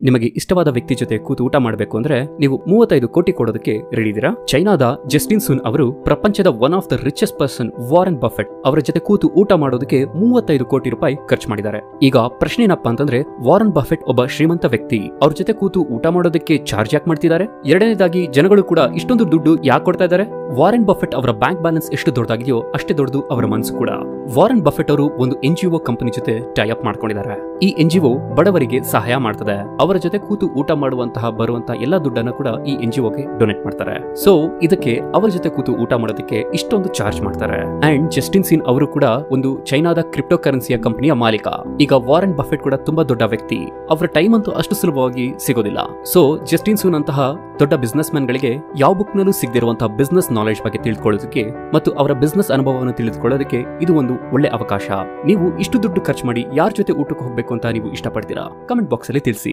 ನಿಮಗೆ ಇಷ್ಟವಾದ ವ್ಯಕ್ತಿ ಜೊತೆ ಕೂತು ಊಟ ಮಾಡಬೇಕು ಅಂದ್ರೆ ನೀವು 35 ಕೋಟಿ ಕೊಡೋದಕ್ಕೆ ರೆಡಿ ಇದೀರಾ? ಚೈನಾದ ಜಸ್ಟಿನ್ ಸುನ್ ಅವರು ಪ್ರಪಂಚದ one of the richest person Warren Buffett ಅವರ ಜೊತೆ ಕೂತು ಊಟ ಮಾಡೋದಕ್ಕೆ 35 ಕೋಟಿ ರೂಪಾಯಿ ಖರ್ಚು ಮಾಡಿದ್ದಾರೆ. ಈಗ ಪ್ರಶ್ನೆ ಏನಪ್ಪಾ ಅಂತಂದ್ರೆ, ವಾರನ್ ಬಫೆಟ್ ಒಬ್ಬ ಶ್ರೀಮಂತ ವ್ಯಕ್ತಿ, ಅವ್ರ ಜೊತೆ ಕೂತು ಊಟ ಮಾಡೋದಕ್ಕೆ ಚಾರ್ಜ್ ಯಾಕೆ ಮಾಡ್ತಿದ್ದಾರೆ? ಎರಡನೇದಾಗಿ ಜನಗಳು ಕೂಡ ಇಷ್ಟೊಂದು ದುಡ್ಡು ಯಾಕೆ ಕೊಡ್ತಾ ಇದ್ದಾರೆ? ವಾರನ್ ಬಫೆಟ್ ಅವರ ಬ್ಯಾಂಕ್ ಬ್ಯಾಲೆನ್ಸ್ ಎಷ್ಟು ದೊಡ್ಡದಾಗಿದೆಯೋ ಅಷ್ಟೇ ದೊಡ್ಡದು ಅವರ ಮನಸ್ಸು ಕೂಡ. ವಾರನ್ ಬಫೆಟ್ ಅವರು ಒಂದು NGO ಕಂಪನಿ ಜೊತೆ ಟೈ ಅಪ್ ಮಾಡ್ಕೊಂಡಿದ್ದಾರೆ. ಈ NGO ಬಡವರಿಗೆ ಸಹಾಯ ಮಾಡ್ತದೆ. ಅವರ ಜೊತೆ ಕೂತು ಊಟ ಮಾಡುವಂತಹ ಬರುವಂತಹ ಎಲ್ಲ ದುಡ್ಡನ್ನು ಕೂಡ ಈ NGOಗೆ ಡೊನೇಟ್ ಮಾಡ್ತಾರೆ. ಸೊ ಇದಕ್ಕೆ ಅವರ ಜೊತೆ ಕೂತು ಊಟ ಮಾಡೋದಕ್ಕೆ ಇಷ್ಟೊಂದು ಚಾರ್ಜ್ ಮಾಡ್ತಾರೆ. ಅಂಡ್ ಜಸ್ಟಿನ್ ಸಿನ್ ಅವರು ಕೂಡ ಒಂದು ಚೈನಾದ ಕ್ರಿಪ್ಟೋ ಕರೆನ್ಸಿಯ ಕಂಪನಿಯ ಮಾಲೀಕ. ಈಗ ವಾರನ್ ಬಫೆಟ್ ಕೂಡ ತುಂಬಾ ದೊಡ್ಡ ವ್ಯಕ್ತಿ. ಅವರ ಟೈಮ್ ಅಂತೂ ಅಷ್ಟು ಸುಲಭವಾಗಿ ಸಿಗೋದಿಲ್ಲ. ಸೊ ಜಸ್ಟಿನ್ ಸೂನ್ ಅಂತಹ ದೊಡ್ಡ ಬಿಸ್ನೆಸ್ ಮ್ಯಾನ್ ಗಳಿಗೆ ಯಾವ ಬುಕ್ ನಲ್ಲೂ ಸಿಗದಿರುವಂತಹ ಬಿಸ್ನೆಸ್ ನಾಲೆಜ್ ಬಗ್ಗೆ ತಿಳ್ಕೊಳ್ಳೋದಕ್ಕೆ ಮತ್ತು ಅವರ ಬಿಸ್ನೆಸ್ ಅನುಭವವನ್ನು ತಿಳಿದುಕೊಳ್ಳೋದಕ್ಕೆ ಇದು ಒಂದು ಒಳ್ಳೆ ಅವಕಾಶ. ನೀವು ಇಷ್ಟು ದುಡ್ಡು ಖರ್ಚು ಮಾಡಿ ಯಾರ ಜೊತೆ ಊಟಕ್ಕೆ ಹೋಗ್ಬೇಕು ಅಂತ ನೀವು ಇಷ್ಟಪಡ್ತೀರಾ? ಕಮೆಂಟ್ ಬಾಕ್ಸ್ ಅಲ್ಲಿ ತಿಳಿಸಿ.